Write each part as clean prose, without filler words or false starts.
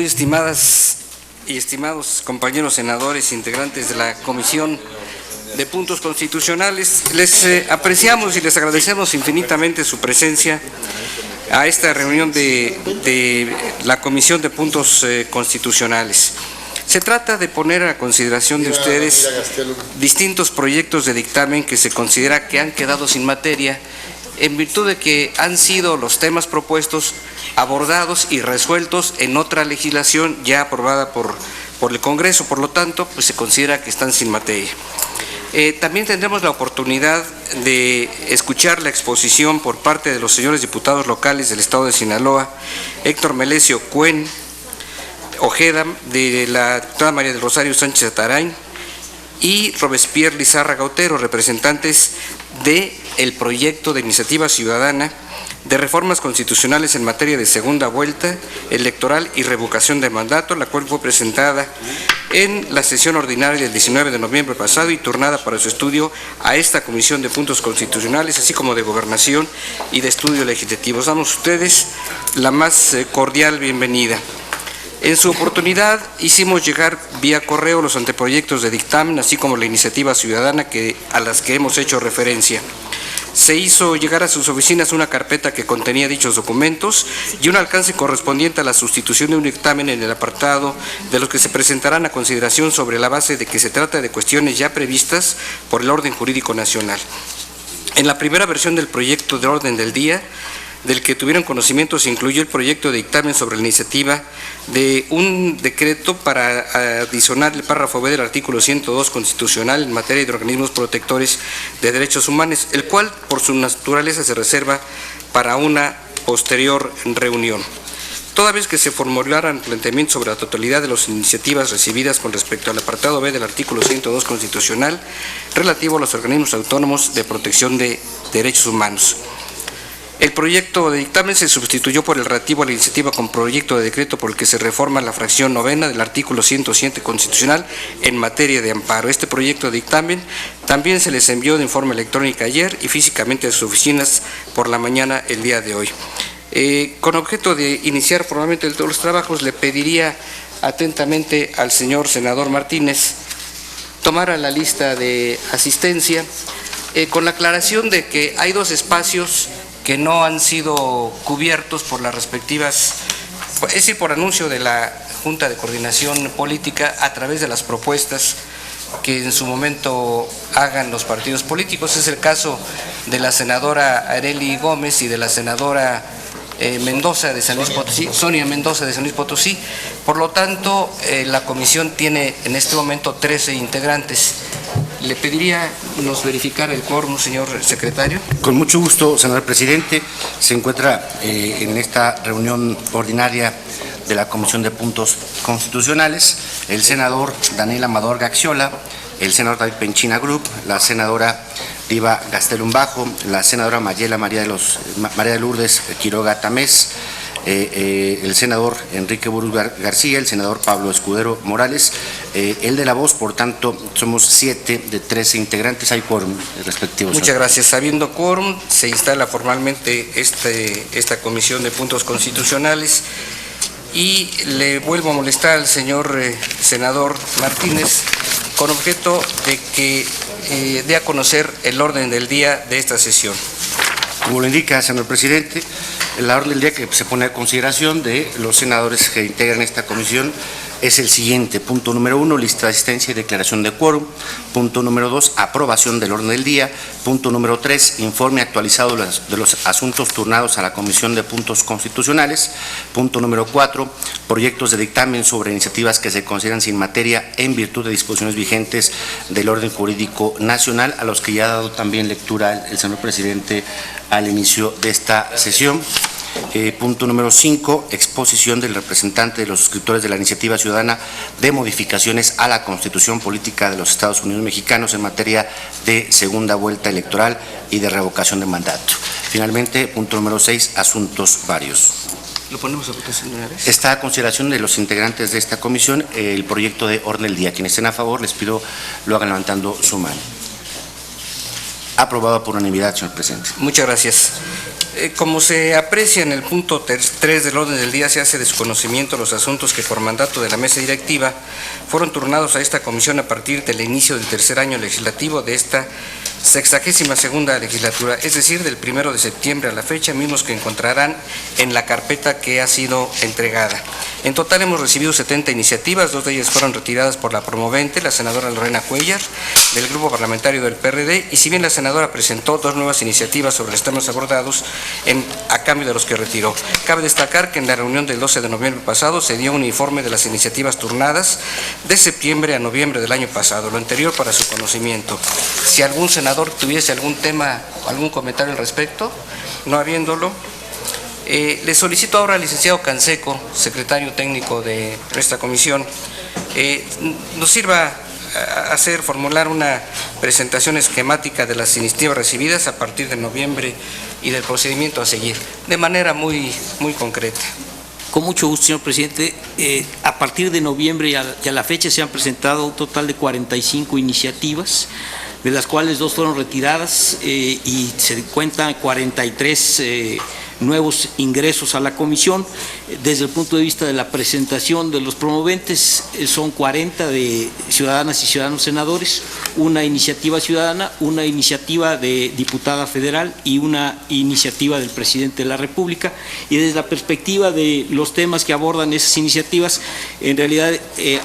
estimadas y estimados compañeros senadores, integrantes de la Comisión de Puntos Constitucionales, les apreciamos y les agradecemos infinitamente su presencia a esta reunión de la Comisión de Puntos Constitucionales. Se trata de poner a consideración de ustedes distintos proyectos de dictamen que se considera que han quedado sin materia en virtud de que han sido los temas propuestos abordados y resueltos en otra legislación ya aprobada por el Congreso. Por lo tanto, pues se considera que están sin materia. También tendremos la oportunidad de escuchar la exposición por parte de los señores diputados locales del Estado de Sinaloa, Héctor Melesio Cuen Ojeda, de la diputada María del Rosario Sánchez Atarain, y Robespierre Lizárraga Otero, representantes del proyecto de iniciativa ciudadana de reformas constitucionales en materia de segunda vuelta electoral y revocación de mandato, la cual fue presentada en la sesión ordinaria del 19 de noviembre pasado y turnada para su estudio a esta Comisión de Puntos Constitucionales, así como de Gobernación y de Estudio Legislativo. Damos a ustedes la más cordial bienvenida. En su oportunidad hicimos llegar vía correo los anteproyectos de dictamen, así como la iniciativa ciudadana a las que hemos hecho referencia. Se hizo llegar a sus oficinas una carpeta que contenía dichos documentos y un alcance correspondiente a la sustitución de un dictamen en el apartado de los que se presentarán a consideración sobre la base de que se trata de cuestiones ya previstas por el orden jurídico nacional. En la primera versión del proyecto de orden del día, del que tuvieron conocimiento, se incluyó el proyecto de dictamen sobre la iniciativa de un decreto para adicionar el párrafo B del artículo 102 constitucional en materia de organismos protectores de derechos humanos, el cual por su naturaleza se reserva para una posterior reunión. Toda vez que se formularan planteamientos sobre la totalidad de las iniciativas recibidas con respecto al apartado B del artículo 102 constitucional relativo a los organismos autónomos de protección de derechos humanos. El proyecto de dictamen se sustituyó por el relativo a la iniciativa con proyecto de decreto por el que se reforma la fracción 9ª del artículo 107 constitucional en materia de amparo. Este proyecto de dictamen también se les envió de forma electrónica ayer y físicamente a sus oficinas por la mañana el día de hoy. Con objeto de iniciar formalmente todos los trabajos, le pediría atentamente al señor senador Martínez tomara la lista de asistencia con la aclaración de que hay dos espacios que no han sido cubiertos por las respectivas, es decir, por anuncio de la Junta de Coordinación Política a través de las propuestas que en su momento hagan los partidos políticos. Es el caso de la senadora Arely Gómez y de la senadora Mendoza de San Luis Potosí, Sonia Mendoza de San Luis Potosí. Por lo tanto, la comisión tiene en este momento 13 integrantes. Le pediría nos verificar el quórum, señor secretario. Con mucho gusto, señor presidente. Se encuentra en esta reunión ordinaria de la Comisión de Puntos Constitucionales el senador Daniel Amador Gaxiola, el senador David Penchina Group, la senadora Riva Gastelum Bajo, la senadora María de Lourdes Quiroga Tamés, el senador Enrique Buruz García, el senador Pablo Escudero Morales, el de la voz. Por tanto, somos 7 de 13 integrantes. Hay quórum respectivo. Muchas gracias. Sabiendo quórum, se instala formalmente esta Comisión de Puntos Constitucionales y le vuelvo a molestar al señor senador Martínez con objeto de que dé a conocer el orden del día de esta sesión. Como lo indica, señor presidente, la orden del día que se pone a consideración de los senadores que integran esta comisión es el siguiente. Punto número 1, lista de asistencia y declaración de quórum. Punto número 2, aprobación del orden del día. Punto número 3, informe actualizado de los asuntos turnados a la Comisión de Puntos Constitucionales. Punto número 4, proyectos de dictamen sobre iniciativas que se consideran sin materia en virtud de disposiciones vigentes del orden jurídico nacional, a los que ya ha dado también lectura el señor presidente al inicio de esta sesión. Punto número 5, exposición del representante de los suscriptores de la iniciativa ciudadana de modificaciones a la Constitución Política de los Estados Unidos Mexicanos en materia de segunda vuelta electoral y de revocación de mandato. Finalmente, punto número 6, asuntos varios. ¿Lo ponemos a votación de una vez? Está a consideración de los integrantes de esta comisión el proyecto de orden del día. Quienes estén a favor, les pido lo hagan levantando su mano. Aprobado por unanimidad, señor presidente. Muchas gracias. Como se aprecia en el punto 3 del orden del día, se hace desconocimiento los asuntos que por mandato de la mesa directiva fueron turnados a esta comisión a partir del inicio del tercer año legislativo de esta 62ª legislatura, es decir, del 1 de septiembre a la fecha, mismos que encontrarán en la carpeta que ha sido entregada. En total hemos recibido 70 iniciativas, 2 de ellas fueron retiradas por la promovente, la senadora Lorena Cuellar, del Grupo Parlamentario del PRD, y si bien la senadora presentó 2 nuevas iniciativas sobre los temas abordados a cambio de los que retiró. Cabe destacar que en la reunión del 12 de noviembre pasado se dio un informe de las iniciativas turnadas de septiembre a noviembre del año pasado, lo anterior para su conocimiento. Si algún senador tuviese algún tema o algún comentario al respecto, no habiéndolo, le solicito ahora al licenciado Canseco, secretario técnico de esta comisión, nos sirva a formular una presentación esquemática de las iniciativas recibidas a partir de noviembre y del procedimiento a seguir, de manera muy concreta. Con mucho gusto, señor presidente. A partir de noviembre y a la fecha se han presentado un total de 45 iniciativas, de las cuales 2 fueron retiradas y se cuentan 43 nuevos ingresos a la comisión. Desde el punto de vista de la presentación de los promoventes, son 40 de ciudadanas y ciudadanos senadores, una iniciativa ciudadana, una iniciativa de diputada federal y una iniciativa del presidente de la República. Y desde la perspectiva de los temas que abordan esas iniciativas, en realidad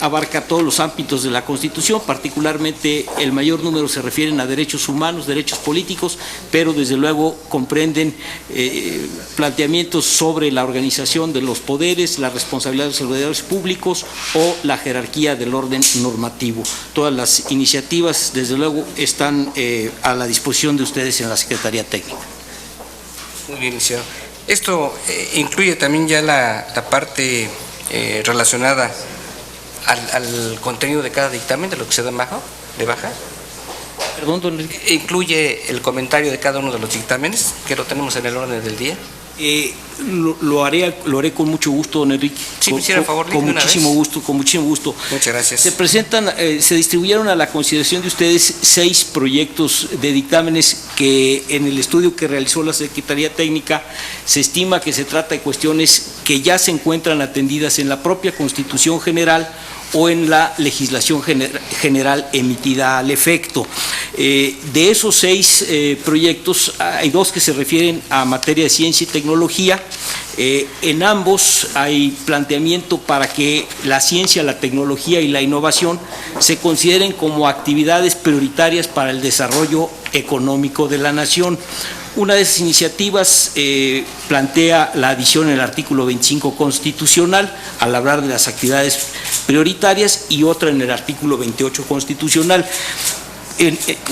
abarca todos los ámbitos de la Constitución, particularmente el mayor número se refieren a derechos humanos, derechos políticos, pero desde luego comprenden planteamientos sobre la organización de los poderes, la responsabilidad de los servidores públicos o la jerarquía del orden normativo. Todas las iniciativas, desde luego, están a la disposición de ustedes en la Secretaría Técnica. Muy bien, licenciado. Esto incluye también ya la parte relacionada al contenido de cada dictamen, de lo que se da de baja. Perdón, don Enrique. ¿Incluye el comentario de cada uno de los dictámenes que lo tenemos en el orden del día? Lo haré con mucho gusto, don Enrique. Sí, me hiciera favor, con muchísimo gusto. Muchas gracias. Se distribuyeron a la consideración de ustedes 6 proyectos de dictámenes que en el estudio que realizó la Secretaría Técnica se estima que se trata de cuestiones que ya se encuentran atendidas en la propia Constitución General o en la legislación general emitida al efecto. De esos 6 proyectos, hay 2 que se refieren a materia de ciencia y tecnología. En ambos hay planteamiento para que la ciencia, la tecnología y la innovación se consideren como actividades prioritarias para el desarrollo económico de la nación. Una de esas iniciativas plantea la adición en el artículo 25 constitucional al hablar de las actividades prioritarias y otra en el artículo 28 constitucional.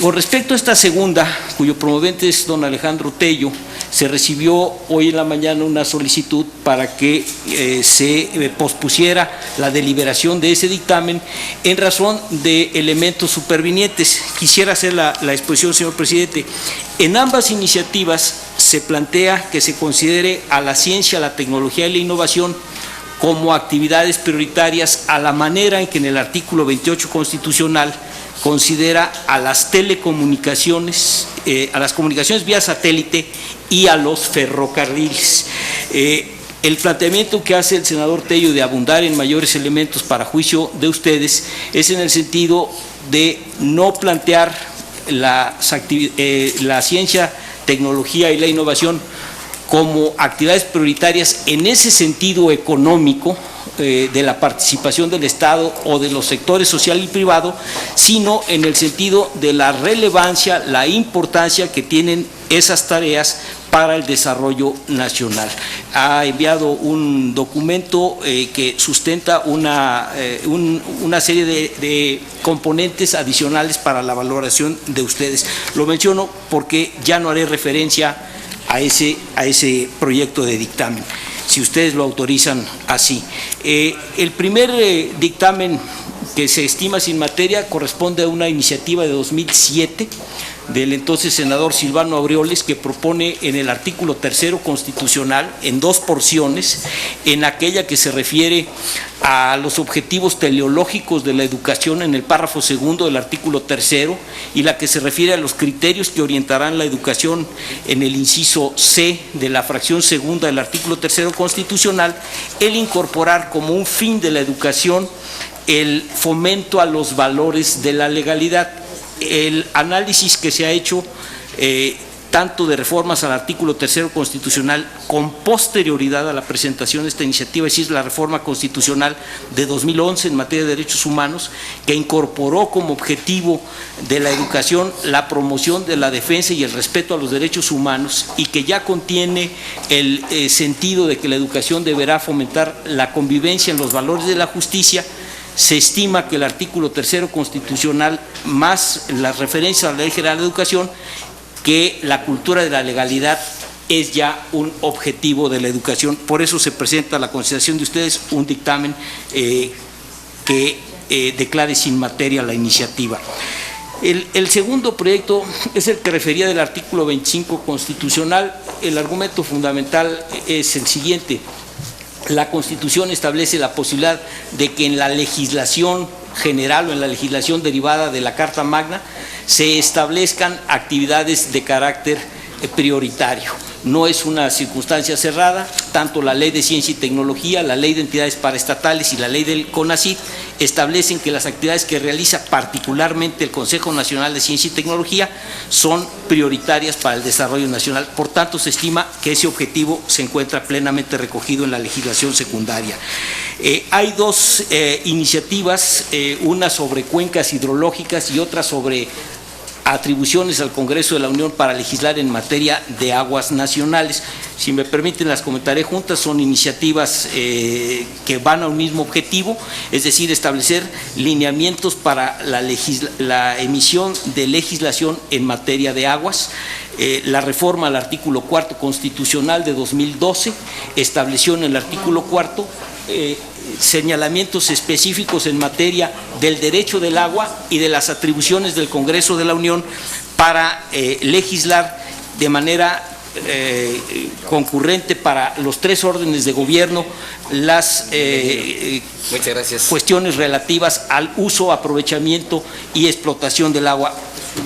Con respecto a esta segunda, cuyo promovente es don Alejandro Tello, se recibió hoy en la mañana una solicitud para que se pospusiera la deliberación de ese dictamen en razón de elementos supervinientes. Quisiera hacer la exposición, señor presidente. En ambas iniciativas se plantea que se considere a la ciencia, la tecnología y la innovación como actividades prioritarias a la manera en que en el artículo 28 constitucional considera a las telecomunicaciones, a las comunicaciones vía satélite y a los ferrocarriles. El planteamiento que hace el senador Tello de abundar en mayores elementos para juicio de ustedes es en el sentido de no plantear la ciencia, tecnología y la innovación como actividades prioritarias en ese sentido económico de la participación del Estado o de los sectores social y privado, sino en el sentido de la relevancia, la importancia que tienen esas tareas para el desarrollo nacional. Ha enviado un documento que sustenta una serie de componentes adicionales para la valoración de ustedes. Lo menciono porque ya no haré referencia a ese proyecto de dictamen, si ustedes lo autorizan así. El primer dictamen que se estima sin materia corresponde a una iniciativa de 2007 del entonces senador Silvano Aureoles, que propone en el artículo 3º constitucional, en dos porciones, en aquella que se refiere a los objetivos teleológicos de la educación en el párrafo 2º del artículo 3º, y la que se refiere a los criterios que orientarán la educación en el inciso C de la fracción 2ª del artículo 3º constitucional, el incorporar como un fin de la educación el fomento a los valores de la legalidad. El análisis que se ha hecho tanto de reformas al artículo 3º constitucional con posterioridad a la presentación de esta iniciativa, es decir, la reforma constitucional de 2011 en materia de derechos humanos, que incorporó como objetivo de la educación la promoción de la defensa y el respeto a los derechos humanos, y que ya contiene el sentido de que la educación deberá fomentar la convivencia en los valores de la justicia. Se estima que el artículo 3º constitucional, más las referencias a la Ley General de Educación, que la cultura de la legalidad es ya un objetivo de la educación. Por eso se presenta a la consideración de ustedes un dictamen que declare sin materia la iniciativa. El segundo proyecto es el que refería del artículo 25 constitucional. El argumento fundamental es el siguiente: la Constitución establece la posibilidad de que en la legislación general o en la legislación derivada de la Carta Magna se establezcan actividades de carácter prioritario. No es una circunstancia cerrada. Tanto la Ley de Ciencia y Tecnología, la Ley de Entidades Paraestatales y la Ley del CONACYT establecen que las actividades que realiza particularmente el Consejo Nacional de Ciencia y Tecnología son prioritarias para el desarrollo nacional. Por tanto, se estima que ese objetivo se encuentra plenamente recogido en la legislación secundaria. Hay dos iniciativas, una sobre cuencas hidrológicas y otra sobre atribuciones al Congreso de la Unión para legislar en materia de aguas nacionales. Si me permiten, las comentaré juntas. Son iniciativas que van a un mismo objetivo, es decir, establecer lineamientos para la emisión de legislación en materia de aguas. La reforma al artículo 4º constitucional de 2012 estableció en el artículo 4º señalamientos específicos en materia del derecho del agua y de las atribuciones del Congreso de la Unión para legislar de manera concurrente para los tres órdenes de gobierno las cuestiones relativas al uso, aprovechamiento y explotación del agua.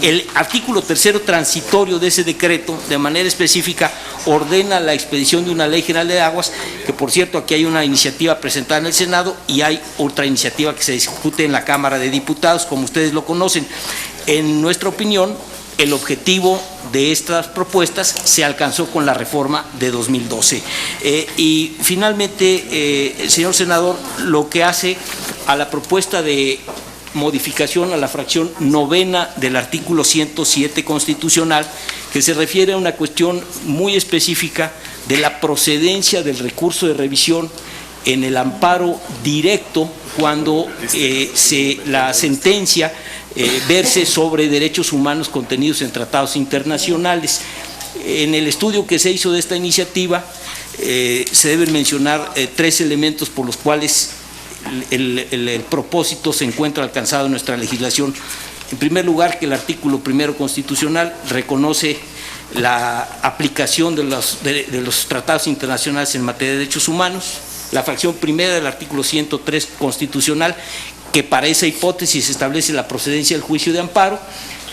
El artículo 3º transitorio de ese decreto, de manera específica, ordena la expedición de una Ley General de Aguas, que por cierto aquí hay una iniciativa presentada en el Senado y hay otra iniciativa que se discute en la Cámara de Diputados, como ustedes lo conocen. En nuestra opinión, el objetivo de estas propuestas se alcanzó con la reforma de 2012. Y finalmente, señor senador, lo que hace a la propuesta de modificación a la fracción 9ª del artículo 107 constitucional, que se refiere a una cuestión muy específica de la procedencia del recurso de revisión en el amparo directo cuando la sentencia verse sobre derechos humanos contenidos en tratados internacionales. En el estudio que se hizo de esta iniciativa se deben mencionar tres elementos por los cuales el propósito se encuentra alcanzado en nuestra legislación. En primer lugar, que el artículo 1º constitucional reconoce la aplicación de los tratados internacionales en materia de derechos humanos. La fracción primera del artículo 103 constitucional, que para esa hipótesis establece la procedencia del juicio de amparo,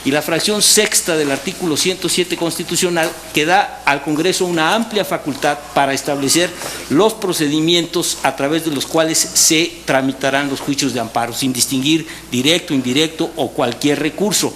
y la fracción sexta del artículo 107 constitucional, que da al Congreso una amplia facultad para establecer los procedimientos a través de los cuales se tramitarán los juicios de amparo, sin distinguir directo, indirecto o cualquier recurso.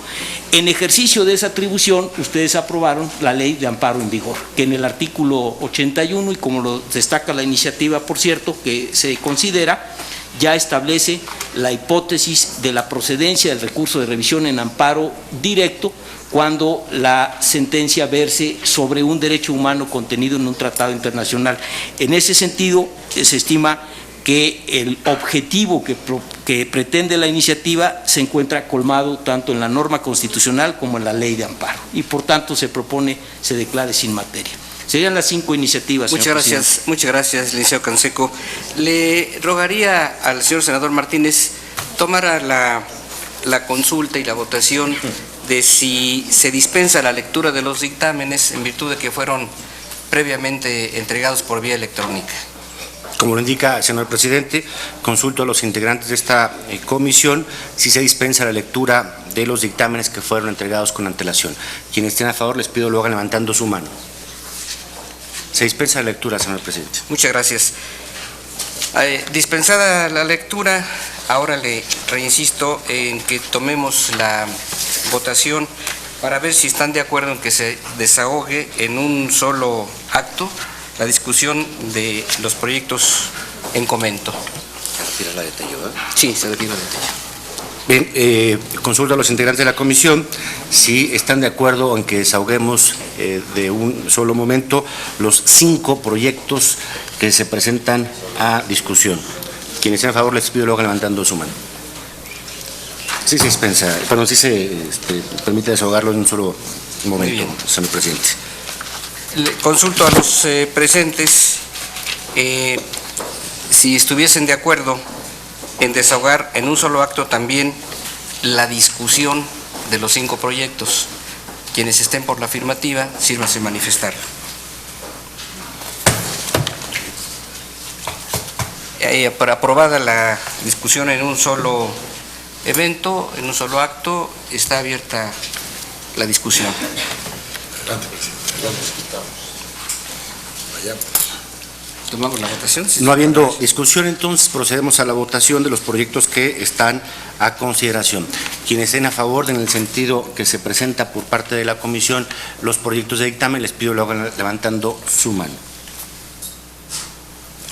En ejercicio de esa atribución, ustedes aprobaron la Ley de Amparo en vigor, que en el artículo 81, y como lo destaca la iniciativa, por cierto, que se considera, ya establece la hipótesis de la procedencia del recurso de revisión en amparo directo cuando la sentencia verse sobre un derecho humano contenido en un tratado internacional. En ese sentido, se estima que el objetivo que pretende la iniciativa se encuentra colmado tanto en la norma constitucional como en la ley de amparo, y por tanto se propone se declare sin materia. Serían las 5 iniciativas. Muchas gracias, licenciado Canseco. Le rogaría al señor senador Martínez tomara la consulta y la votación de si se dispensa la lectura de los dictámenes en virtud de que fueron previamente entregados por vía electrónica. Como lo indica, señor presidente, consulto a los integrantes de esta comisión si se dispensa la lectura de los dictámenes que fueron entregados con antelación. Quienes estén a favor, les pido lo hagan levantando su mano. Se dispensa la lectura, señor presidente. Muchas gracias. Dispensada la lectura, ahora le reinsisto en que tomemos la votación para ver si están de acuerdo en que se desahogue en un solo acto la discusión de los proyectos en comento. ¿Se retira la detalle, verdad? Sí, se retira la detalle. Bien, consulto a los integrantes de la comisión si están de acuerdo en que desahoguemos de un solo momento los 5 proyectos que se presentan a discusión. Quienes estén a favor, les pido lo hagan levantando su mano. Sí se dispensa, perdón, sí se permite desahogarlo en un solo momento, señor presidente. Le consulto a los presentes si estuviesen de acuerdo en desahogar en un solo acto también la discusión de los 5 proyectos. Quienes estén por la afirmativa, sírvanse manifestar. Para aprobada la discusión en un solo evento, en un solo acto, está abierta la discusión. ¿Tomamos la votación? No habiendo discusión, entonces procedemos a la votación de los proyectos que están a consideración. Quienes estén a favor, en el sentido que se presenta por parte de la comisión los proyectos de dictamen, les pido lo hagan levantando su mano.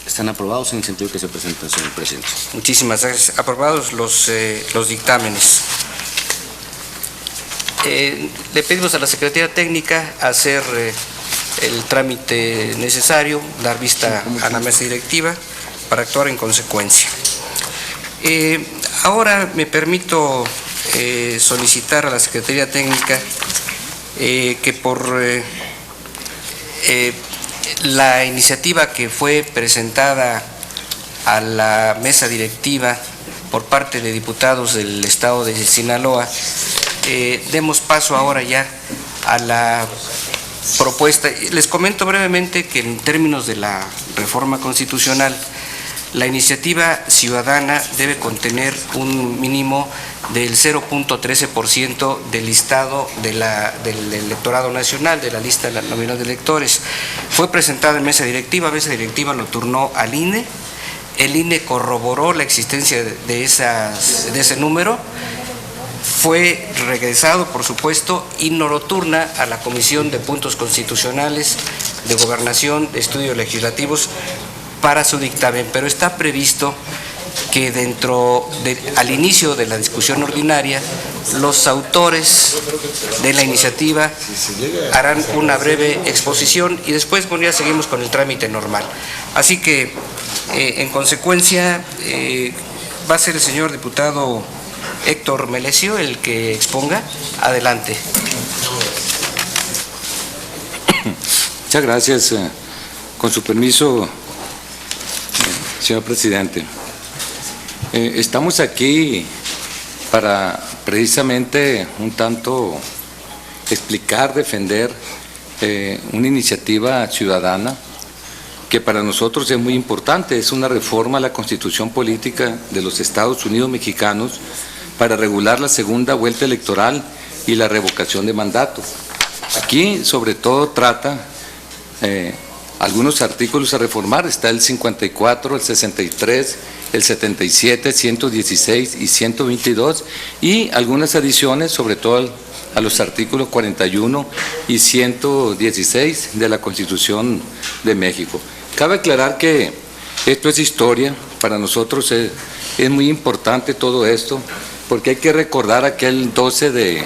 ¿Están aprobados en el sentido que se presenta, señor presidente? Muchísimas gracias. Aprobados los dictámenes. Le pedimos a la Secretaría Técnica hacer el trámite necesario, dar vista a la mesa directiva para actuar en consecuencia. Ahora me permito solicitar a la Secretaría Técnica que por la iniciativa que fue presentada a la mesa directiva por parte de diputados del Estado de Sinaloa, demos paso ahora ya a la propuesta. Les comento brevemente que en términos de la reforma constitucional, la iniciativa ciudadana debe contener un mínimo del 0.13% del listado del electorado nacional, de la lista nominal de electores. Fue presentada en mesa directiva lo turnó al INE, el INE corroboró la existencia de ese número, fue regresado, por supuesto, y nos lo turna a la Comisión de Puntos Constitucionales, de Gobernación, de Estudios Legislativos, para su dictamen, pero está previsto que al inicio de la discusión ordinaria, los autores de la iniciativa harán una breve exposición y después ya seguimos con el trámite normal. Así que, en consecuencia, va a ser el señor diputado Héctor Melesio el que exponga. Adelante. Muchas gracias. Con su permiso, señor presidente. Estamos aquí para precisamente un tanto explicar, defender una iniciativa ciudadana que para nosotros es muy importante. Es una reforma a la Constitución Política de los Estados Unidos Mexicanos para regular la segunda vuelta electoral y la revocación de mandato. Aquí, sobre todo, trata algunos artículos a reformar. Está el 54, el 63, el 77, 116 y 122, y algunas adiciones, sobre todo a los artículos 41 y 116 de la Constitución de México. Cabe aclarar que esto es historia. Para nosotros es muy importante todo esto, porque hay que recordar aquel 12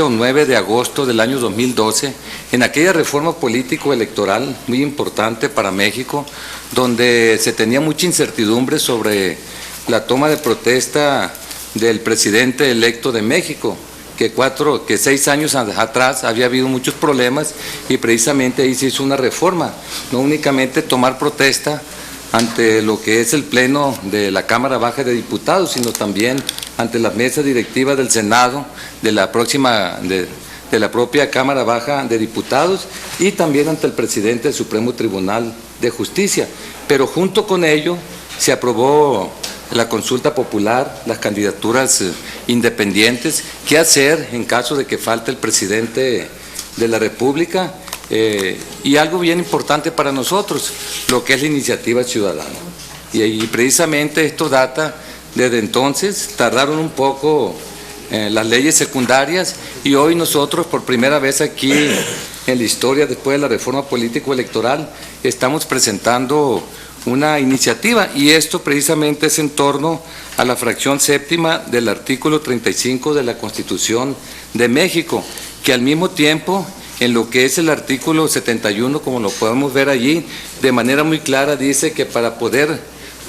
o 9 de agosto del año 2012, en aquella reforma político-electoral muy importante para México, donde se tenía mucha incertidumbre sobre la toma de protesta del presidente electo de México, que 6 años atrás había habido muchos problemas y precisamente ahí se hizo una reforma, no únicamente tomar protesta ante lo que es el Pleno de la Cámara Baja de Diputados, sino también ante la mesa directiva del Senado, de la propia Cámara Baja de Diputados y también ante el presidente del Supremo Tribunal de Justicia. Pero junto con ello se aprobó la consulta popular, las candidaturas independientes, qué hacer en caso de que falte el presidente de la República y algo bien importante para nosotros, lo que es la iniciativa ciudadana. Y precisamente esto data desde entonces, tardaron un poco las leyes secundarias y hoy nosotros por primera vez aquí en la historia, después de la reforma político-electoral, estamos presentando una iniciativa y esto precisamente es en torno a la fracción séptima del artículo 35 de la Constitución de México, que al mismo tiempo en lo que es el artículo 71, como lo podemos ver allí, de manera muy clara dice que para poder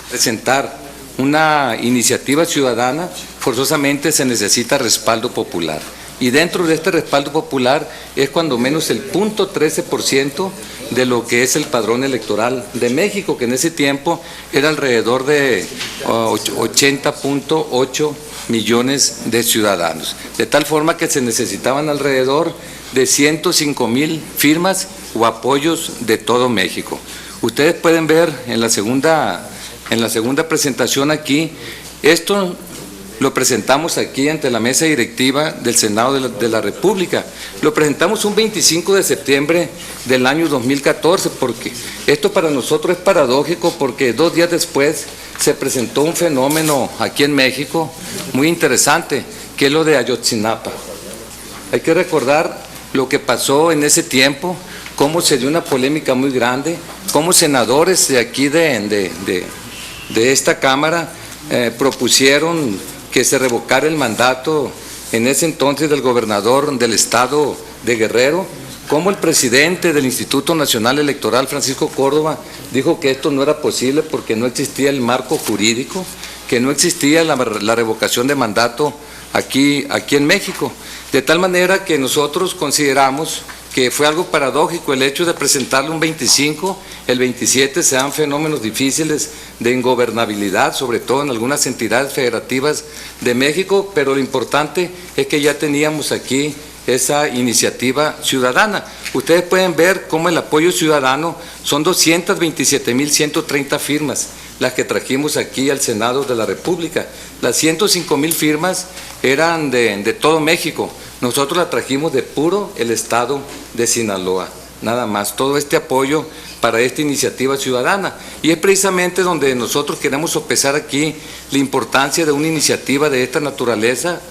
presentar una iniciativa ciudadana forzosamente se necesita respaldo popular. Y dentro de este respaldo popular es cuando menos el 0.13% de lo que es el padrón electoral de México, que en ese tiempo era alrededor de 80.8 millones de ciudadanos. De tal forma que se necesitaban alrededor de 105,000 firmas o apoyos de todo México. Ustedes pueden ver en la segunda presentación aquí, esto lo presentamos aquí ante la mesa directiva del Senado de la República. Lo presentamos un 25 de septiembre del año 2014, porque esto para nosotros es paradójico, porque 2 días después se presentó un fenómeno aquí en México muy interesante, que es lo de Ayotzinapa. Hay que recordar lo que pasó en ese tiempo, cómo se dio una polémica muy grande, cómo senadores de aquí de esta Cámara propusieron que se revocara el mandato en ese entonces del gobernador del estado de Guerrero, como el presidente del Instituto Nacional Electoral, Francisco Córdoba, dijo que esto no era posible porque no existía el marco jurídico, que no existía la revocación de mandato aquí en México. De tal manera que nosotros consideramos que fue algo paradójico el hecho de presentarlo un 25, el 27 se dan fenómenos difíciles de ingobernabilidad, sobre todo en algunas entidades federativas de México, pero lo importante es que ya teníamos aquí esa iniciativa ciudadana. Ustedes pueden ver cómo el apoyo ciudadano son 227,130 firmas, las que trajimos aquí al Senado de la República. Las 105,000 firmas eran de todo México. Nosotros la trajimos de puro el estado de Sinaloa, nada más. Todo este apoyo para esta iniciativa ciudadana. Y es precisamente donde nosotros queremos sopesar aquí la importancia de una iniciativa de esta naturaleza,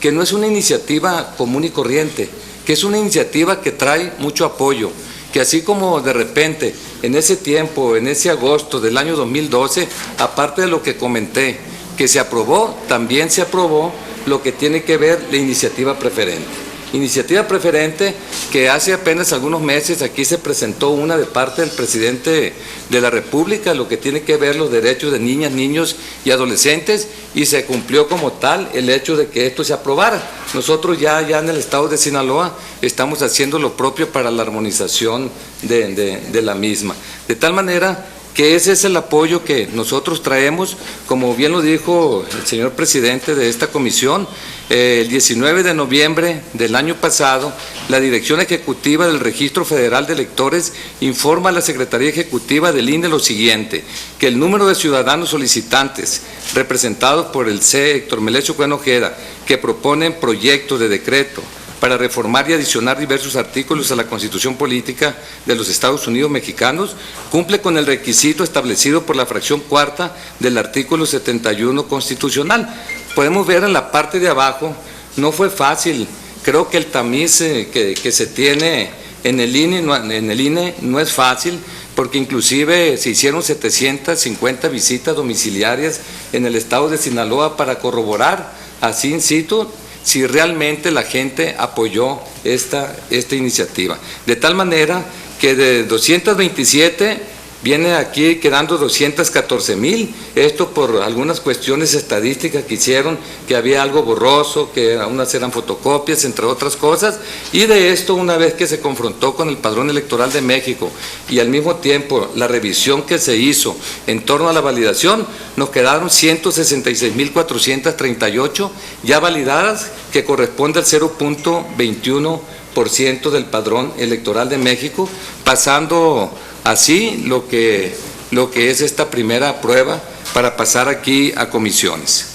que no es una iniciativa común y corriente, que es una iniciativa que trae mucho apoyo, que así como de repente en ese tiempo, en ese agosto del año 2012, aparte de lo que comenté, que se aprobó, también se aprobó lo que tiene que ver la iniciativa preferente. Iniciativa preferente que hace apenas algunos meses aquí se presentó una de parte del presidente de la República, lo que tiene que ver los derechos de niñas, niños y adolescentes, y se cumplió como tal el hecho de que esto se aprobara. Nosotros ya en el estado de Sinaloa estamos haciendo lo propio para la armonización de la misma. De tal manera que ese es el apoyo que nosotros traemos, como bien lo dijo el señor presidente de esta comisión. El 19 de noviembre del año pasado, la Dirección Ejecutiva del Registro Federal de Electores informa a la Secretaría Ejecutiva del INE lo siguiente, que el número de ciudadanos solicitantes representados por el C. Héctor Melesio Cuen Ojeda, que proponen proyectos de decreto para reformar y adicionar diversos artículos a la Constitución Política de los Estados Unidos Mexicanos, cumple con el requisito establecido por la fracción cuarta del artículo 71 constitucional. Podemos ver en la parte de abajo, no fue fácil, creo que el tamiz que se tiene en el INE no es fácil, porque inclusive se hicieron 750 visitas domiciliarias en el estado de Sinaloa para corroborar así in situ si realmente la gente apoyó esta iniciativa. De tal manera que de 227, viene aquí quedando 214,000, esto por algunas cuestiones estadísticas que hicieron, que había algo borroso, que unas eran fotocopias, entre otras cosas, y de esto, una vez que se confrontó con el Padrón Electoral de México y al mismo tiempo la revisión que se hizo en torno a la validación, nos quedaron 166,438 ya validadas, que corresponde al 0.21% del Padrón Electoral de México, pasando así lo que es esta primera prueba para pasar aquí a comisiones.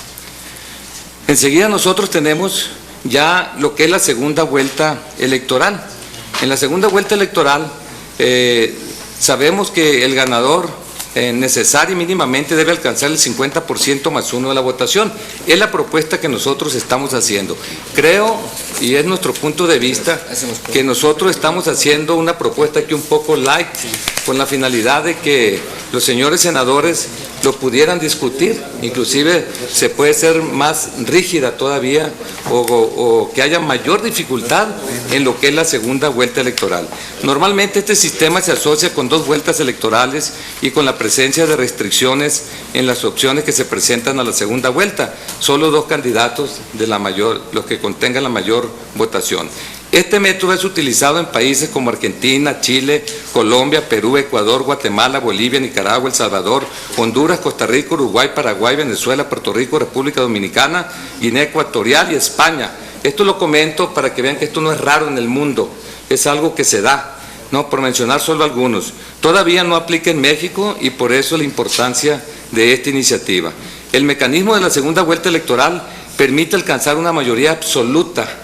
Enseguida nosotros tenemos ya lo que es la segunda vuelta electoral. En la segunda vuelta electoral sabemos que el ganador necesario y mínimamente debe alcanzar el 50% más 1 de la votación. Es la propuesta que nosotros estamos haciendo. Creo, y es nuestro punto de vista, que nosotros estamos haciendo una propuesta aquí un poco light, con la finalidad de que los señores senadores lo pudieran discutir, inclusive se puede ser más rígida todavía o que haya mayor dificultad en lo que es la segunda vuelta electoral. Normalmente este sistema se asocia con 2 vueltas electorales y con la presencia de restricciones en las opciones que se presentan a la segunda vuelta, solo 2 candidatos de los que contengan la mayor votación. Este método es utilizado en países como Argentina, Chile, Colombia, Perú, Ecuador, Guatemala, Bolivia, Nicaragua, El Salvador, Honduras, Costa Rica, Uruguay, Paraguay, Venezuela, Puerto Rico, República Dominicana, Guinea Ecuatorial y España. Esto lo comento para que vean que esto no es raro en el mundo, es algo que se da, ¿no? Por mencionar solo algunos. Todavía no aplica en México y por eso la importancia de esta iniciativa. El mecanismo de la segunda vuelta electoral permite alcanzar una mayoría absoluta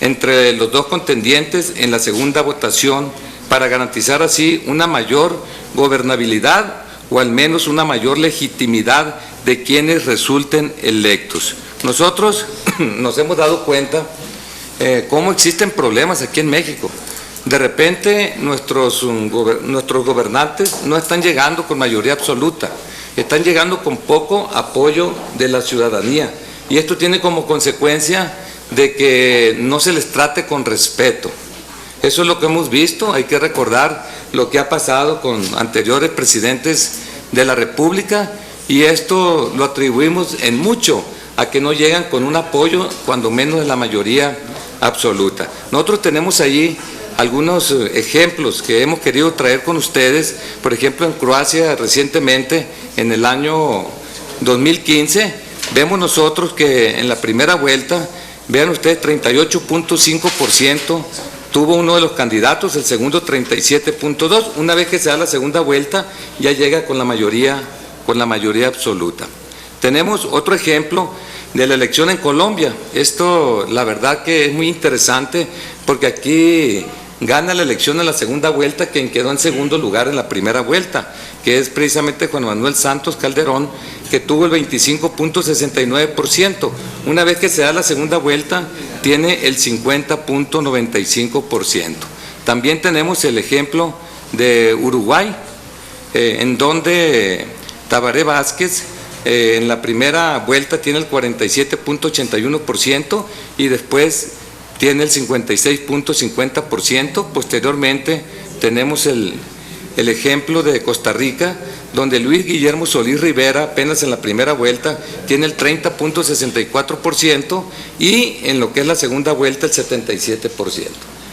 entre los 2 contendientes en la segunda votación para garantizar así una mayor gobernabilidad o al menos una mayor legitimidad de quienes resulten electos. Nosotros nos hemos dado cuenta cómo existen problemas aquí en México. De repente nuestros gobernantes no están llegando con mayoría absoluta, están llegando con poco apoyo de la ciudadanía y esto tiene como consecuencia de que no se les trate con respeto. Eso es lo que hemos visto. Hay que recordar lo que ha pasado con anteriores presidentes de la República y esto lo atribuimos en mucho a que no llegan con un apoyo, cuando menos de la mayoría absoluta. Nosotros tenemos allí algunos ejemplos que hemos querido traer con ustedes. Por ejemplo, en Croacia recientemente, en el año 2015, vemos nosotros que en la primera vuelta, vean ustedes, 38.5% tuvo uno de los candidatos, el segundo 37.2%. Una vez que se da la segunda vuelta, ya llega con la mayoría absoluta. Tenemos otro ejemplo de la elección en Colombia. Esto, la verdad que es muy interesante, porque aquí gana la elección en la segunda vuelta quien quedó en segundo lugar en la primera vuelta, que es precisamente Juan Manuel Santos Calderón, que tuvo el 25.69%. Una vez que se da la segunda vuelta, tiene el 50.95%. También tenemos el ejemplo de Uruguay, en donde Tabaré Vázquez en la primera vuelta tiene el 47.81% y después tiene el 56.50%. Posteriormente tenemos el ejemplo de Costa Rica, donde Luis Guillermo Solís Rivera apenas en la primera vuelta tiene el 30.64% y en lo que es la segunda vuelta el 77%.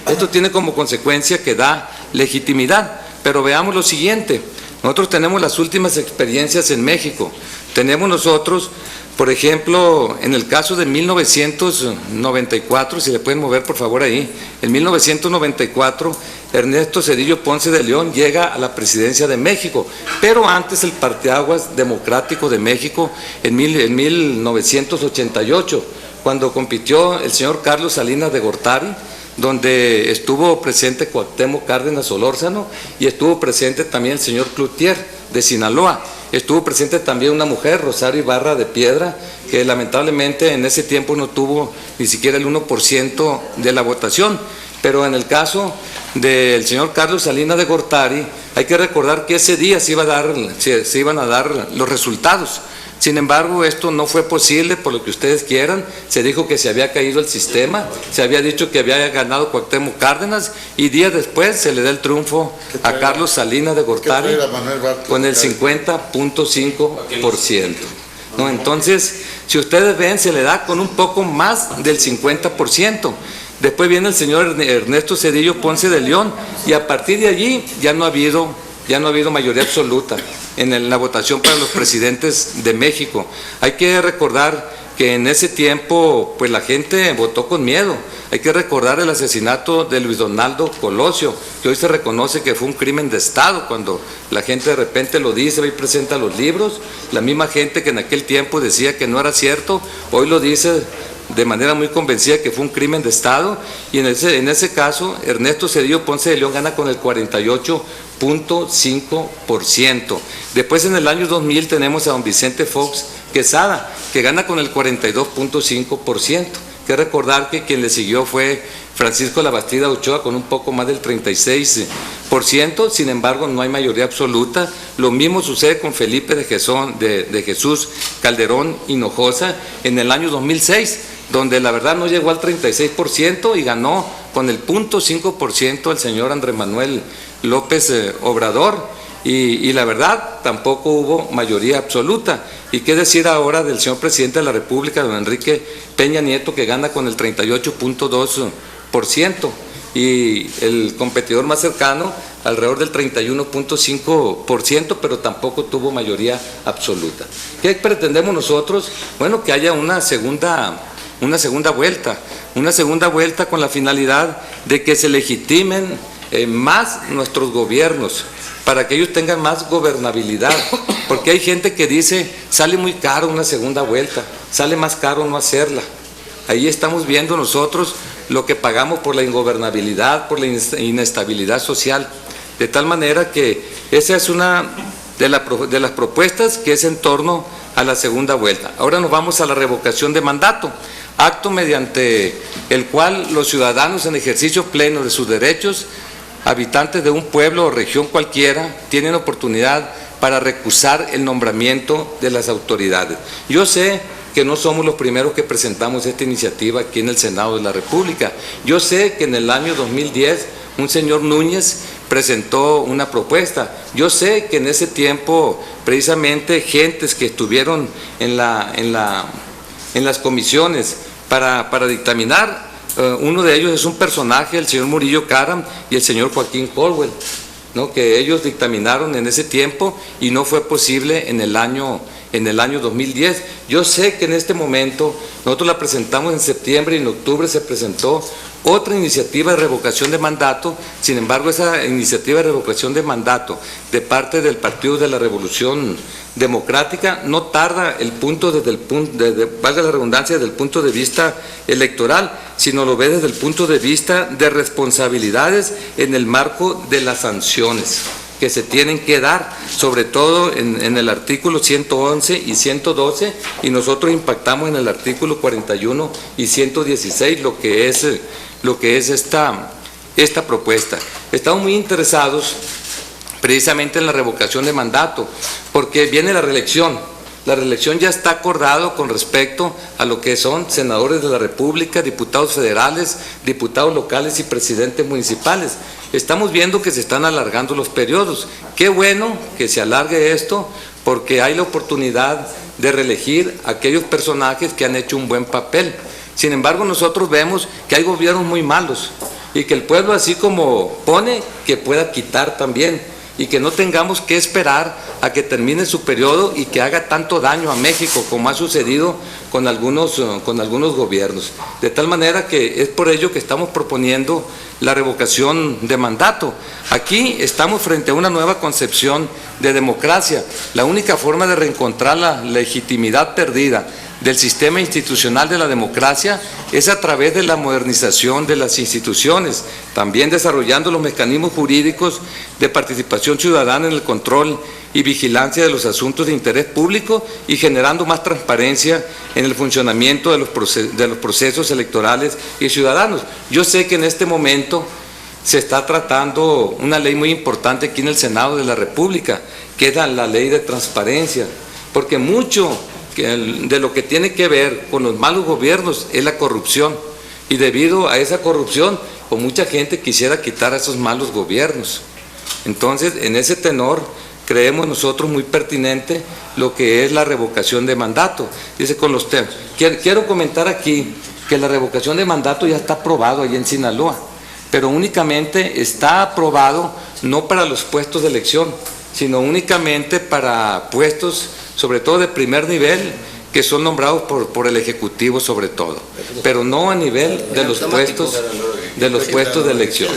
Esto tiene como consecuencia que da legitimidad, pero veamos lo siguiente. Nosotros tenemos las últimas experiencias en México. Tenemos nosotros, por ejemplo, en el caso de 1994, si le pueden mover por favor ahí, en 1994 Ernesto Zedillo Ponce de León llega a la presidencia de México, pero antes el Parteaguas Democrático de México en 1988, cuando compitió el señor Carlos Salinas de Gortari, donde estuvo presente Cuauhtémoc Cárdenas Solórzano y estuvo presente también el señor Cloutier de Sinaloa. Estuvo presente también una mujer, Rosario Ibarra de Piedra, que lamentablemente en ese tiempo no tuvo ni siquiera el 1% de la votación. Pero en el caso del señor Carlos Salinas de Gortari, hay que recordar que ese día se iban a dar los resultados. Sin embargo, esto no fue posible por lo que ustedes quieran. Se dijo que se había caído el sistema, se había dicho que había ganado Cuauhtémoc Cárdenas y días después se le da el triunfo a Carlos Salinas de Gortari con el 50.5%. ¿No? Entonces, si ustedes ven, se le da con un poco más del 50%. Después viene el señor Ernesto Zedillo Ponce de León y a partir de allí ya no ha habido mayoría absoluta en la votación para los presidentes de México. Hay que recordar que en ese tiempo pues la gente votó con miedo. Hay que recordar el asesinato de Luis Donaldo Colosio, que hoy se reconoce que fue un crimen de Estado, cuando la gente de repente lo dice y presenta los libros. La misma gente que en aquel tiempo decía que no era cierto, hoy lo dice de manera muy convencida que fue un crimen de Estado, y en ese caso Ernesto Zedillo Ponce de León gana con el 48.5%. Después en el año 2000 tenemos a don Vicente Fox Quesada, que gana con el 42.5%. Hay que recordar que quien le siguió fue Francisco Labastida Ochoa con un poco más del 36%, sin embargo no hay mayoría absoluta. Lo mismo sucede con Felipe de Jesús Calderón Hinojosa en el año 2006, donde la verdad no llegó al 36% y ganó con el 0.5% el señor Andrés Manuel López Obrador, y la verdad tampoco hubo mayoría absoluta. Y qué decir ahora del señor presidente de la República, don Enrique Peña Nieto, que gana con el 38.2%, y el competidor más cercano alrededor del 31.5%, pero tampoco tuvo mayoría absoluta. ¿Qué pretendemos nosotros? Bueno, que haya una segunda vuelta con la finalidad de que se legitimen más nuestros gobiernos, para que ellos tengan más gobernabilidad, porque hay gente que dice, sale muy caro una segunda vuelta, sale más caro no hacerla. Ahí estamos viendo nosotros lo que pagamos por la ingobernabilidad, por la inestabilidad social, de tal manera que esa es una de las propuestas que es en torno a la segunda vuelta. Ahora nos vamos a la revocación de mandato, acto mediante el cual los ciudadanos en ejercicio pleno de sus derechos, habitantes de un pueblo o región cualquiera, tienen oportunidad para recusar el nombramiento de las autoridades. Yo sé que no somos los primeros que presentamos esta iniciativa aquí en el Senado de la República. Yo sé que en el año 2010 un señor Núñez presentó una propuesta. Yo sé que en ese tiempo precisamente gentes que estuvieron en las comisiones para dictaminar, uno de ellos es un personaje, el señor Murillo Karam y el señor Joaquín Colwell, ¿no? Que ellos dictaminaron en ese tiempo y no fue posible en el año 2010. Yo sé que en este momento nosotros la presentamos en septiembre y en octubre se presentó otra iniciativa de revocación de mandato. Sin embargo, esa iniciativa de revocación de mandato de parte del Partido de la Revolución Democrática no tarda valga la redundancia, desde el punto de vista electoral, sino lo ve desde el punto de vista de responsabilidades en el marco de las sanciones que se tienen que dar, sobre todo en el artículo 111 y 112, y nosotros impactamos en el artículo 41 y 116 lo que es esta propuesta. Estamos muy interesados precisamente en la revocación de mandato, porque viene la reelección. La reelección ya está acordado con respecto a lo que son senadores de la República, diputados federales, diputados locales y presidentes municipales. Estamos viendo que se están alargando los periodos. Qué bueno que se alargue esto, porque hay la oportunidad de reelegir a aquellos personajes que han hecho un buen papel. Sin embargo, nosotros vemos que hay gobiernos muy malos y que el pueblo, así como pone, que pueda quitar también, y que no tengamos que esperar a que termine su periodo y que haga tanto daño a México como ha sucedido con algunos gobiernos. De tal manera que es por ello que estamos proponiendo la revocación de mandato. Aquí estamos frente a una nueva concepción de democracia. La única forma de reencontrar la legitimidad perdida del sistema institucional de la democracia es a través de la modernización de las instituciones, también desarrollando los mecanismos jurídicos de participación ciudadana en el control y vigilancia de los asuntos de interés público y generando más transparencia en el funcionamiento de los procesos electorales y ciudadanos. Yo sé que en este momento se está tratando una ley muy importante aquí en el Senado de la República, que es la ley de transparencia. porque mucho de lo que tiene que ver con los malos gobiernos es la corrupción, y debido a esa corrupción, pues mucha gente quisiera quitar a esos malos gobiernos. Entonces, en ese tenor, creemos nosotros muy pertinente lo que es la revocación de mandato. Dice con los temas. Quiero comentar aquí que la revocación de mandato ya está aprobado allí en Sinaloa, pero únicamente está aprobado no para los puestos de elección, sino únicamente para puestos, sobre todo de primer nivel, que son nombrados por el Ejecutivo sobre todo, pero no a nivel de los puestos de elección.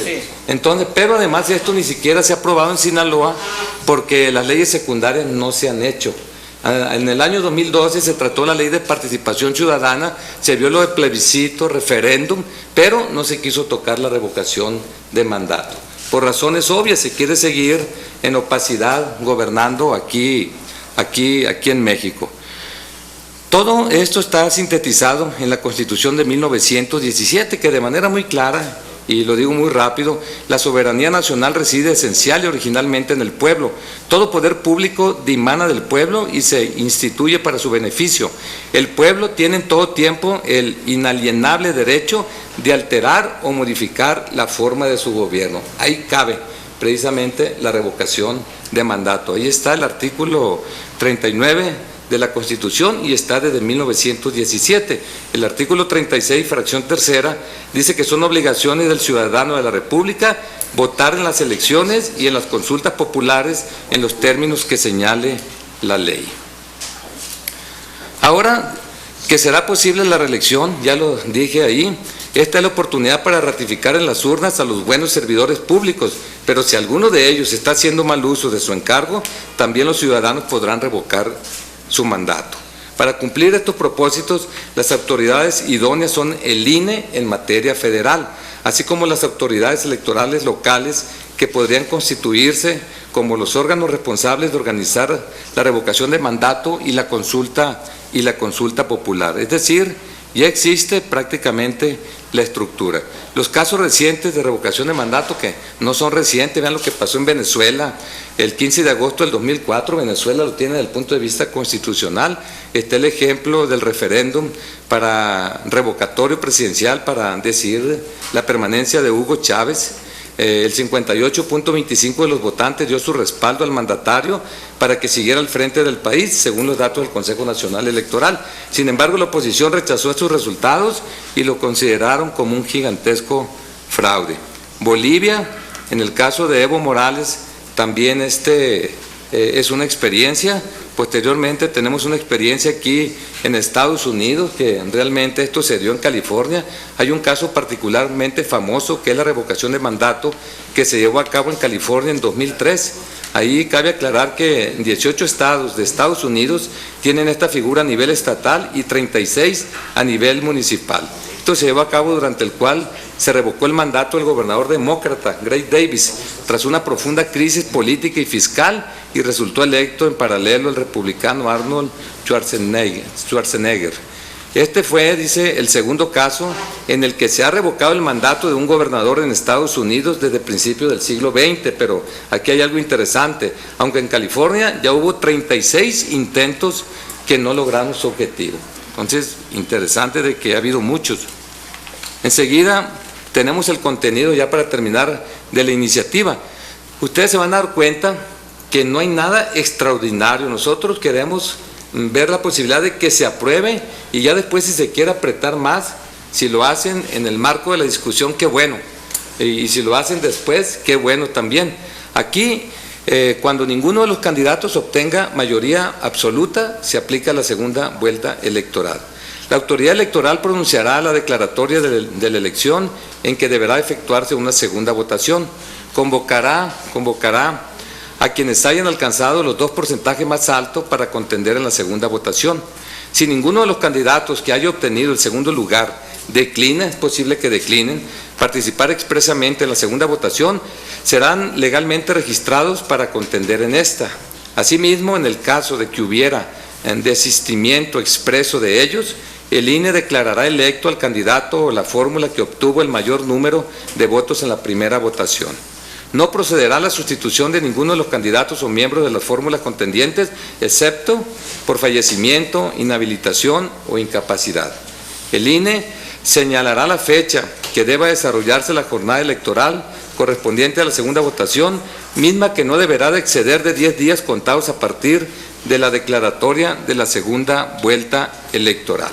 Entonces, pero además esto ni siquiera se ha aprobado en Sinaloa porque las leyes secundarias no se han hecho. En el año 2012 se trató la ley de participación ciudadana, se vio lo de plebiscito, referéndum, pero no se quiso tocar la revocación de mandato. Por razones obvias, se quiere seguir en opacidad gobernando aquí en México. Todo esto está sintetizado en la Constitución de 1917, que de manera muy clara, y lo digo muy rápido, la soberanía nacional reside esencial y originalmente en el pueblo. Todo poder público dimana del pueblo y se instituye para su beneficio. El pueblo tiene en todo tiempo el inalienable derecho de alterar o modificar la forma de su gobierno. Ahí cabe precisamente la revocación de mandato. Ahí está el artículo 39 de la Constitución y está desde 1917. El artículo 36, fracción tercera, dice que son obligaciones del ciudadano de la República votar en las elecciones y en las consultas populares en los términos que señale la ley. Ahora que será posible la reelección, ya lo dije ahí, esta es la oportunidad para ratificar en las urnas a los buenos servidores públicos, pero si alguno de ellos está haciendo mal uso de su encargo, también los ciudadanos podrán revocar su mandato. Para cumplir estos propósitos, las autoridades idóneas son el INE en materia federal, así como las autoridades electorales locales que podrían constituirse como los órganos responsables de organizar la revocación de mandato y la consulta popular. Es decir, ya existe prácticamente la estructura. Los casos recientes de revocación de mandato, que no son recientes, vean lo que pasó en Venezuela el 15 de agosto del 2004, Venezuela lo tiene desde el punto de vista constitucional. Está el ejemplo del referéndum para revocatorio presidencial para decidir la permanencia de Hugo Chávez. El 58.25% de los votantes dio su respaldo al mandatario para que siguiera al frente del país, según los datos del Consejo Nacional Electoral. Sin embargo, la oposición rechazó estos resultados y lo consideraron como un gigantesco fraude. Bolivia, en el caso de Evo Morales, también es una experiencia. Posteriormente tenemos una experiencia aquí en Estados Unidos, que realmente esto se dio en California. Hay un caso particularmente famoso que es la revocación de mandato que se llevó a cabo en California en 2003. Ahí cabe aclarar que 18 estados de Estados Unidos tienen esta figura a nivel estatal y 36 a nivel municipal. Esto se llevó a cabo durante el cual se revocó el mandato del gobernador demócrata, Gray Davis, tras una profunda crisis política y fiscal, y resultó electo en paralelo el republicano Arnold Schwarzenegger. Este fue, dice, el segundo caso en el que se ha revocado el mandato de un gobernador en Estados Unidos desde principios del siglo XX, pero aquí hay algo interesante. Aunque en California ya hubo 36 intentos que no lograron su objetivo. Entonces, interesante de que ha habido muchos. Enseguida tenemos el contenido, ya para terminar, de la iniciativa. Ustedes se van a dar cuenta que no hay nada extraordinario. Nosotros queremos ver la posibilidad de que se apruebe y ya después, si se quiere apretar más, si lo hacen en el marco de la discusión, qué bueno. Y si lo hacen después, qué bueno también. Aquí, cuando ninguno de los candidatos obtenga mayoría absoluta, se aplica la segunda vuelta electoral. La autoridad electoral pronunciará la declaratoria de la elección en que deberá efectuarse una segunda votación. Convocará a quienes hayan alcanzado los 2 porcentajes más altos para contender en la segunda votación. Si ninguno de los candidatos que haya obtenido el segundo lugar declina, es posible que declinen, participar expresamente en la segunda votación, serán legalmente registrados para contender en esta. Asimismo, en el caso de que hubiera desistimiento expreso de ellos, el INE declarará electo al candidato o la fórmula que obtuvo el mayor número de votos en la primera votación. no procederá a la sustitución de ninguno de los candidatos o miembros de las fórmulas contendientes, excepto por fallecimiento, inhabilitación o incapacidad. El INE señalará la fecha que deba desarrollarse la jornada electoral correspondiente a la segunda votación, misma que no deberá de exceder de 10 días contados a partir de la declaratoria de la segunda vuelta electoral.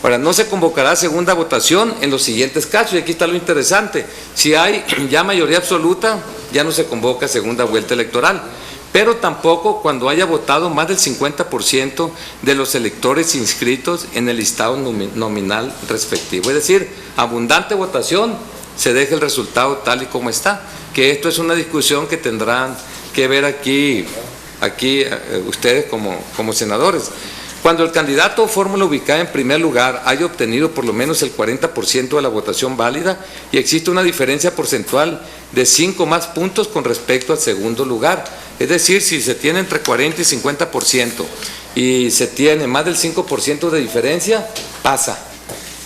Ahora, no se convocará segunda votación en los siguientes casos, y aquí está lo interesante: si hay ya mayoría absoluta, ya no se convoca segunda vuelta electoral, pero tampoco cuando haya votado más del 50% de los electores inscritos en el listado nominal respectivo. Es decir, abundante votación, se deja el resultado tal y como está, que esto es una discusión que tendrán que ver aquí ustedes como senadores. Cuando el candidato o fórmula ubicada en primer lugar haya obtenido por lo menos el 40% de la votación válida y existe una diferencia porcentual de 5 más puntos con respecto al segundo lugar, es decir, si se tiene entre 40 y 50% y se tiene más del 5% de diferencia, pasa.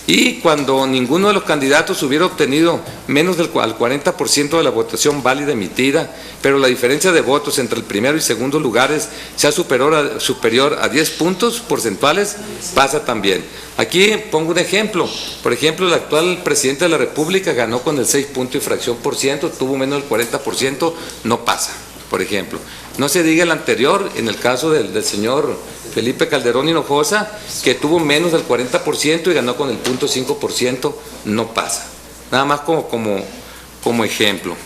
Y cuando ninguno de los candidatos hubiera obtenido menos del 40% de la votación válida emitida, pero la diferencia de votos entre el primero y segundo lugares sea superior a 10 puntos porcentuales, pasa también. Aquí pongo un ejemplo. Por ejemplo, el actual presidente de la República ganó con el 6 puntos y fracción por ciento, tuvo menos del 40%, no pasa, por ejemplo. No se diga el anterior, en el caso del señor Felipe Calderón Hinojosa, que tuvo menos del 40% y ganó con el 0.5%, no pasa. Nada más como ejemplo.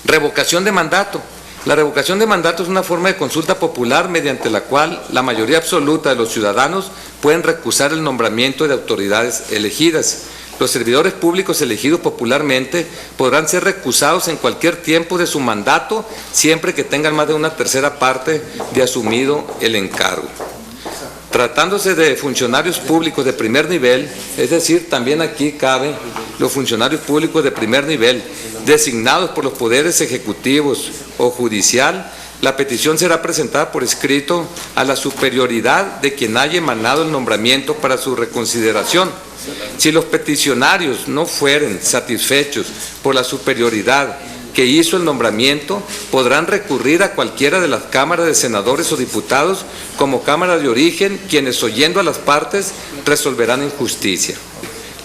Revocación de mandato. La revocación de mandato es una forma de consulta popular mediante la cual la mayoría absoluta de los ciudadanos pueden recusar el nombramiento de autoridades elegidas. Los servidores públicos elegidos popularmente podrán ser recusados en cualquier tiempo de su mandato, siempre que tengan más de una tercera parte de asumido el encargo. Tratándose de funcionarios públicos de primer nivel, es decir, también aquí caben los funcionarios públicos de primer nivel, designados por los poderes ejecutivos o judicial, la petición será presentada por escrito a la superioridad de quien haya emanado el nombramiento para su reconsideración. Si los peticionarios no fueren satisfechos por la superioridad que hizo el nombramiento, podrán recurrir a cualquiera de las cámaras de senadores o diputados como cámara de origen, quienes, oyendo a las partes, resolverán en justicia.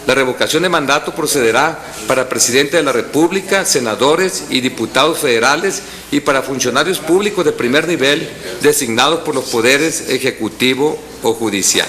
La revocación de mandato procederá para presidente de la República, senadores y diputados federales y para funcionarios públicos de primer nivel designados por los poderes ejecutivo o judicial.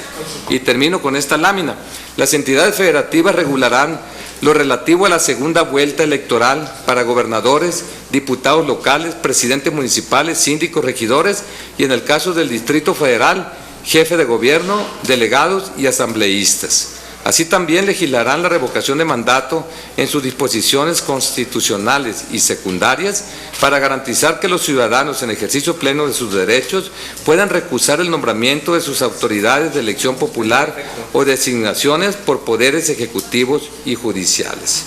Y termino con esta lámina. Las entidades federativas regularán lo relativo a la segunda vuelta electoral para gobernadores, diputados locales, presidentes municipales, síndicos, regidores y, en el caso del Distrito Federal, jefe de gobierno, delegados y asambleístas. Así también legislarán la revocación de mandato en sus disposiciones constitucionales y secundarias para garantizar que los ciudadanos, en ejercicio pleno de sus derechos, puedan recusar el nombramiento de sus autoridades de elección popular o designaciones por poderes ejecutivos y judiciales.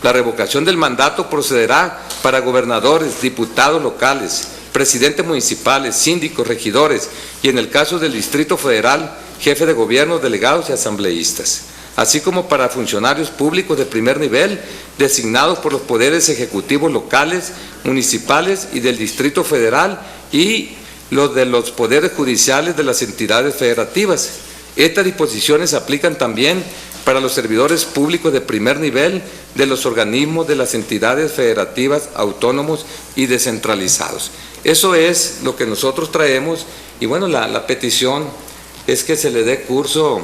La revocación del mandato procederá para gobernadores, diputados locales, presidentes municipales, síndicos, regidores y, en el caso del Distrito Federal, jefe de gobierno, delegados y asambleístas, así como para funcionarios públicos de primer nivel designados por los poderes ejecutivos locales, municipales y del Distrito Federal y los de los poderes judiciales de las entidades federativas. Estas disposiciones se aplican también para los servidores públicos de primer nivel de los organismos de las entidades federativas autónomos y descentralizados. Eso es lo que nosotros traemos y bueno, la petición es que se le dé curso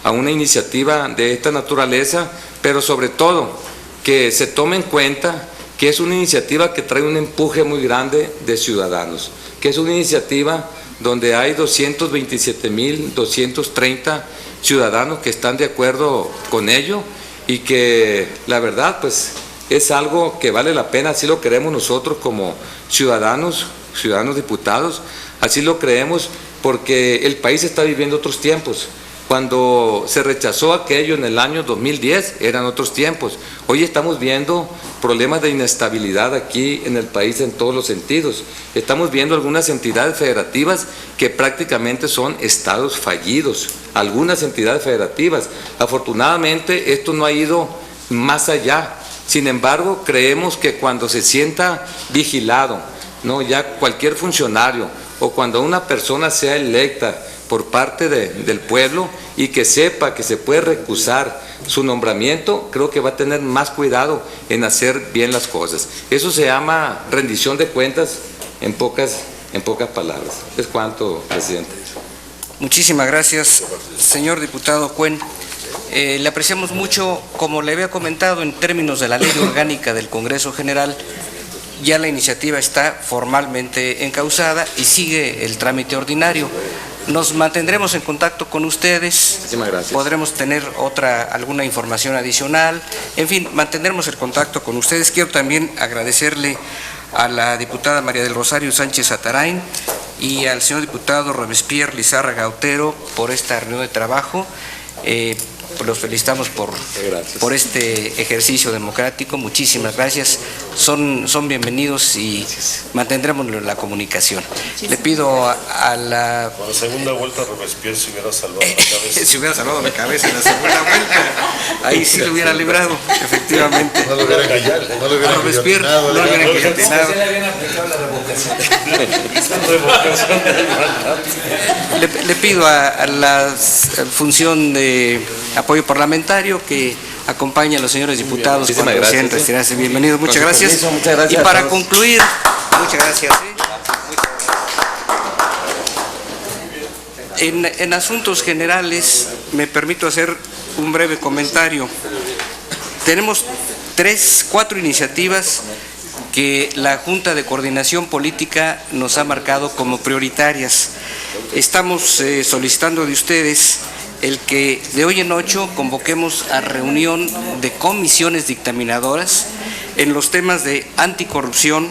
a una iniciativa de esta naturaleza, pero sobre todo que se tome en cuenta que es una iniciativa que trae un empuje muy grande de ciudadanos, que es una iniciativa donde hay 227,230 ciudadanos que están de acuerdo con ello y que la verdad pues es algo que vale la pena, así lo creemos nosotros como ciudadanos diputados, así lo creemos porque el país está viviendo otros tiempos. Cuando se rechazó aquello en el año 2010 eran otros tiempos. Hoy estamos viendo problemas de inestabilidad aquí en el país en todos los sentidos. Estamos viendo algunas entidades federativas que prácticamente son estados fallidos, algunas entidades federativas. Afortunadamente esto no ha ido más allá, Sin embargo, creemos que cuando se sienta vigilado, ¿no?, ya cualquier funcionario o cuando una persona sea electa por parte del pueblo y que sepa que se puede recusar su nombramiento, creo que va a tener más cuidado en hacer bien las cosas. Eso se llama rendición de cuentas en pocas palabras. Es cuanto, presidente. Muchísimas gracias, señor diputado Cuen. Le apreciamos mucho, como le había comentado, en términos de la Ley Orgánica del Congreso General, ya la iniciativa está formalmente encauzada y sigue el trámite ordinario. Nos mantendremos en contacto con ustedes. Muchísimas gracias. Podremos tener alguna información adicional. En fin, mantendremos el contacto con ustedes. Quiero también agradecerle a la diputada María del Rosario Sánchez Atarain y al señor diputado Robespierre Lizárraga Otero por esta reunión de trabajo. Los felicitamos por este ejercicio democrático. Muchísimas gracias. Son bienvenidos y mantendremos la comunicación. Le pido a la... Con la segunda vuelta Robespierre se hubiera salvado la cabeza. Se hubiera salvado la cabeza en la segunda vuelta. Ahí sí lo hubiera librado, efectivamente. No lo hubiera callado. No lo hubiera Robespierre no lo hubiera guillotinado. le habían aplicado la revocación. Le pido a la función de apoyo parlamentario que acompañe a los señores diputados Muchísimas cuando gracias. deseen retirarse. Bienvenidos, muchas Con su gracias. permiso, muchas gracias Y a para todos. concluir, muchas gracias. En asuntos generales, me permito hacer un breve comentario. Tenemos 4 iniciativas que la Junta de Coordinación Política nos ha marcado como prioritarias. Estamos solicitando de ustedes el que de hoy en 8 convoquemos a reunión de comisiones dictaminadoras en los temas de anticorrupción,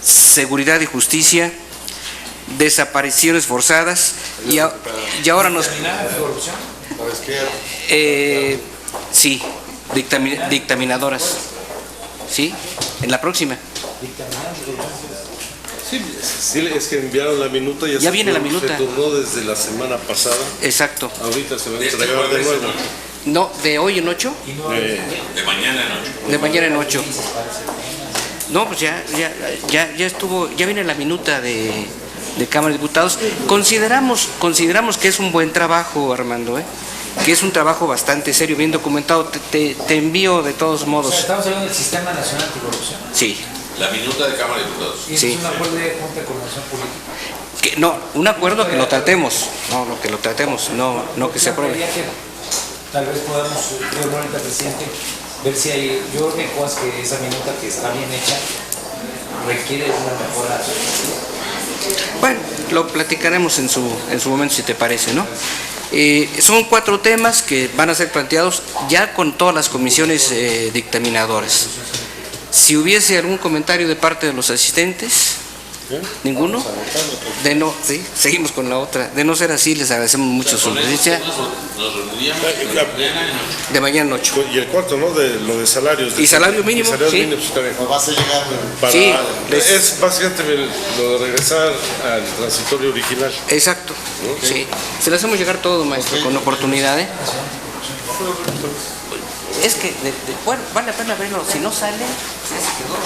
seguridad y justicia, desapariciones forzadas y ahora nos... Sí, dictaminadoras. ¿Sí? En la próxima. Sí, es que enviaron la minuta y Ya viene la minuta. se turnó desde la semana pasada. Exacto. Ahorita se va a entregar de nuevo. No, de hoy en 8. De mañana en 8. De mañana en 8. No, pues ya estuvo, ya viene la minuta de Cámara de Diputados. Consideramos que es un buen trabajo, Armando, que es un trabajo bastante serio, bien documentado. Te envío de todos modos. Estamos hablando del Sistema Nacional Anticorrupción. Sí. La minuta de Cámara de Diputados. Y Sí. es un acuerdo de Junta de Coordinación Política. No, un acuerdo que lo tratemos. No, que lo tratemos, no que se apruebe. Que tal vez podamos, ahorita, presidente, ver si hay, yo creo que cosas que esa minuta que está bien hecha requiere una mejora. Bueno, lo platicaremos en su momento, si te parece, ¿no? Son 4 temas que van a ser planteados ya con todas las comisiones dictaminadoras. Si hubiese algún comentario de parte de los asistentes, ¿ninguno? Sí, seguimos con la otra. De no ser así, les agradecemos mucho su presencia. Nos reuniríamos De mañana en 8. Y el cuarto, ¿no? De lo de salarios. Y salario mínimo, Y salarios sí. mínimos también. Vas a llegar. Sí, Es básicamente lo de regresar al transitorio original. Exacto. Sí. Se le hacemos llegar todo, maestro, con oportunidad, Es que, bueno, vale la pena verlo. Si no sale, ya se quedó.